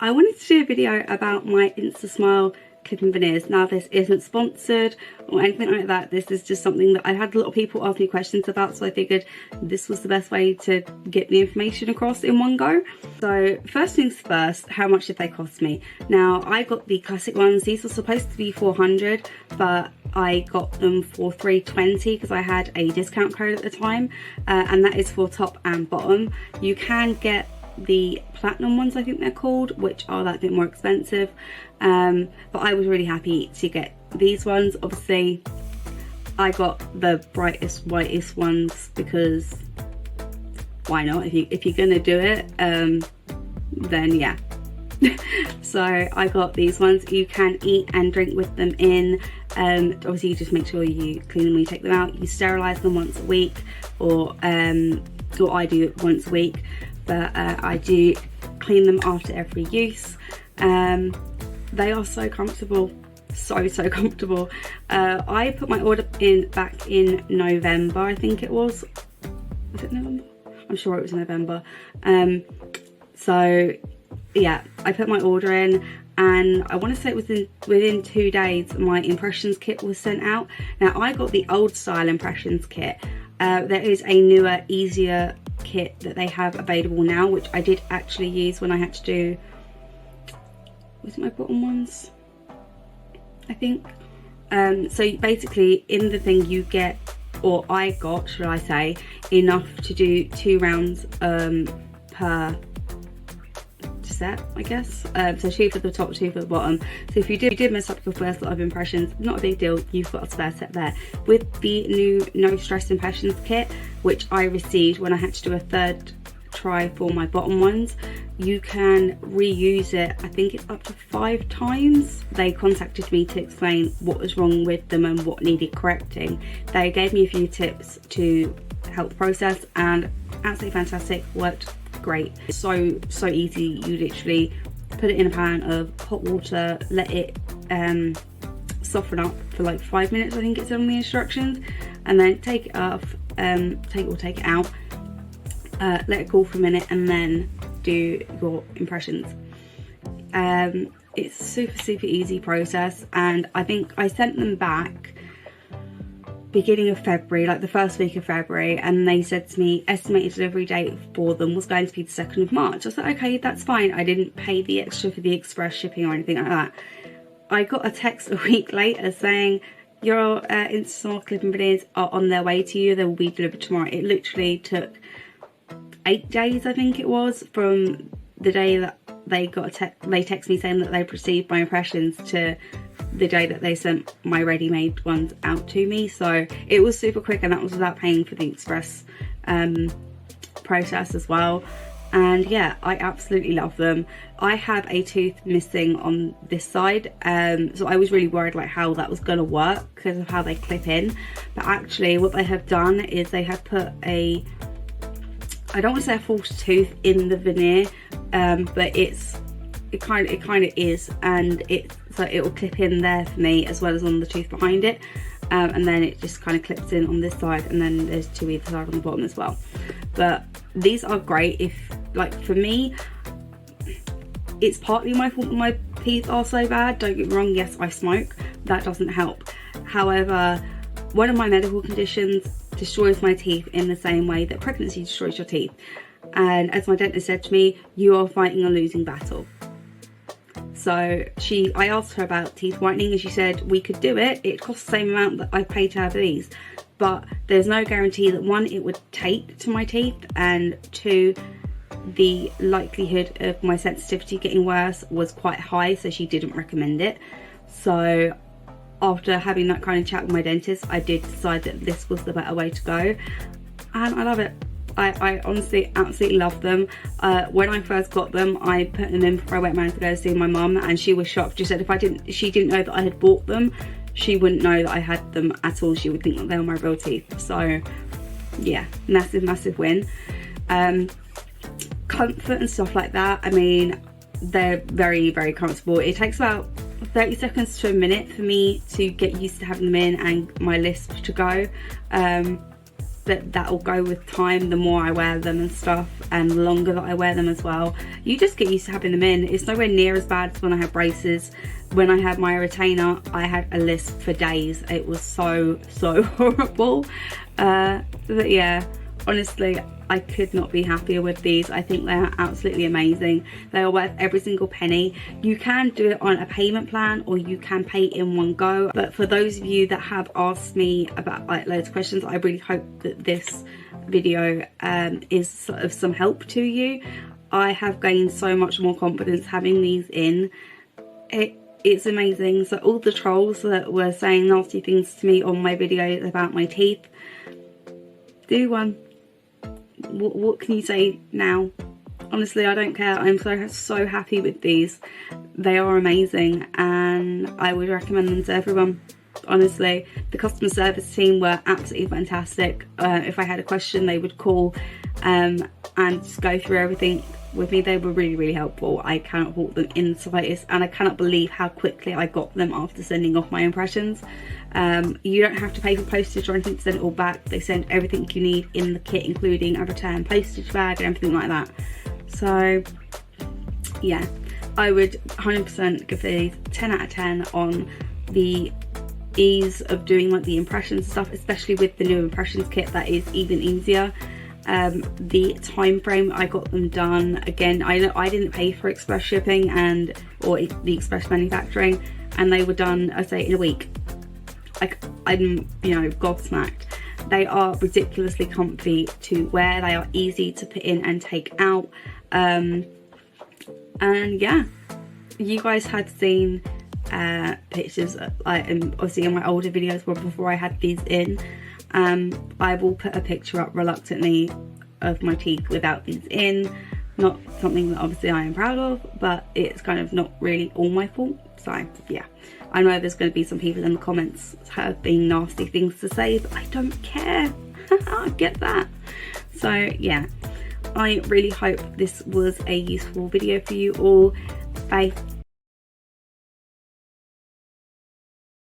I wanted to do a video about my instasmile Clip On Veneers. Now, this isn't sponsored or anything like that. This is just something that I had a lot of people ask me questions about, so I figured this was the best way to get the information across in one go. So first things first, how much did they cost me? Now, I got the classic ones. These were supposed to be 400, but I got them for 320 because I had a discount code at the time, and that is for top and bottom. You can get the platinum ones, I think they're called, which are that bit more expensive, but I was really happy to get these ones. Obviously I got the brightest whitest ones because why not? If you're gonna do it, then yeah. So I got these ones. You can eat and drink with them in. Obviously you just make sure you clean them when you take them out. You sterilize them once a week, or I do it once a week, but I do clean them after every use. They are so comfortable, so comfortable. I put my order in back in November, I think it was it November? I'm sure it was November. So yeah, I put my order in, and I want to say it was within 2 days my impressions kit was sent out. Now, I got the old style impressions kit. There is a newer, easier kit that they have available now, which I did actually use when I had to do, was it my bottom ones, I think. So basically in the thing you get, or I got, should I say, enough to do 2 rounds per set, I guess. So 2 for the top, 2 for the bottom. So if you did mess up your first lot of impressions, not a big deal, you've got a spare set there. With the new No Stress Impressions kit, which I received when I had to do a 3rd try for my bottom ones, you can reuse it. I think it's up to 5 times. They contacted me to explain what was wrong with them and what needed correcting. They gave me a few tips to help the process, and absolutely fantastic, worked great. So easy. You literally put it in a pan of hot water, let it soften up for like 5 minutes, I think it's on the instructions, and then take it off, take it out, let it cool for a minute, and then do your impressions. It's a super easy process, and I think I sent them back beginning of February, like the first week of February, and they said to me estimated delivery date for them was going to be the 2nd of March. I was like, okay, that's fine. I didn't pay the extra for the express shipping or anything like that. I got a text a week later saying your instasmile Clip On Veneers are on their way to you. They will be delivered tomorrow. It literally took 8 days, I think it was, from the day that they text me saying that they received my impressions to the day that they sent my ready-made ones out to me. So it was super quick, and that was without paying for the express process as well. And yeah, I absolutely love them. I have a tooth missing on this side, so I was really worried like how that was gonna work because of how they clip in, but actually what they have done is they have put a, I don't want to say a false tooth in the veneer, but it kind of is, and so it will clip in there for me as well as on the tooth behind it, and then it just kind of clips in on this side, and then there's 2 either side on the bottom as well. But these are great. If, like, for me, it's partly my fault that my teeth are so bad, don't get me wrong, yes I smoke, that doesn't help. However, one of my medical conditions destroys my teeth in the same way that pregnancy destroys your teeth, and as my dentist said to me, you are fighting a losing battle. So I asked her about teeth whitening, and she said we could do it. It costs the same amount that I paid to have these, but there's no guarantee that 1, it would take to my teeth, and 2, the likelihood of my sensitivity getting worse was quite high, so she didn't recommend it. So after having that kind of chat with my dentist, I did decide that this was the better way to go, and I love it. I honestly absolutely love them. When I first got them, I put them in before I went round to go see my mum, and she was shocked. She said she didn't know that I had bought them, she wouldn't know that I had them at all. She would think that they were my real teeth. So yeah, massive win. Comfort and stuff like that, I mean, they're very comfortable. It takes about 30 seconds to a minute for me to get used to having them in and my lisp to go. that will go with time. The more I wear them and stuff, and the longer that I wear them as well, you just get used to having them in. It's nowhere near as bad as when I had braces. When I had my retainer, I had a lisp for days. It was so horrible. But yeah, honestly, I could not be happier with these. I think they are absolutely amazing. They are worth every single penny. You can do it on a payment plan, or you can pay in one go. But for those of you that have asked me about like loads of questions, I really hope that this video is sort of some help to you. I have gained so much more confidence having these in. It's amazing. So all the trolls that were saying nasty things to me on my videos about my teeth, do one. What can you say now? Honestly, I don't care. I'm so happy with these. They are amazing, and I would recommend them to everyone. Honestly, the customer service team were absolutely fantastic. If I had a question, they would call and just go through everything with me. They were really helpful. I cannot fault them in the slightest, and I cannot believe how quickly I got them after sending off my impressions. You don't have to pay for postage or anything to send it all back. They send everything you need in the kit, including a return postage bag and everything like that. So yeah, I would 100% give these 10 out of 10 on the ease of doing like the impressions stuff, especially with the new impressions kit. That is even easier. The time frame I got them done, again, I didn't pay for express shipping or the express manufacturing, and they were done, I say, in a week. Like, I'm, you know, gobsmacked. They are ridiculously comfy to wear. They are easy to put in and take out. And yeah, you guys had seen pictures, obviously in my older videos before I had these in. I will put a picture up reluctantly of my teeth without these in. Not something that obviously I am proud of, but it's kind of not really all my fault. So yeah, I know there's going to be some people in the comments having nasty things to say, but I don't care. I get that. So yeah, I really hope this was a useful video for you all. Bye.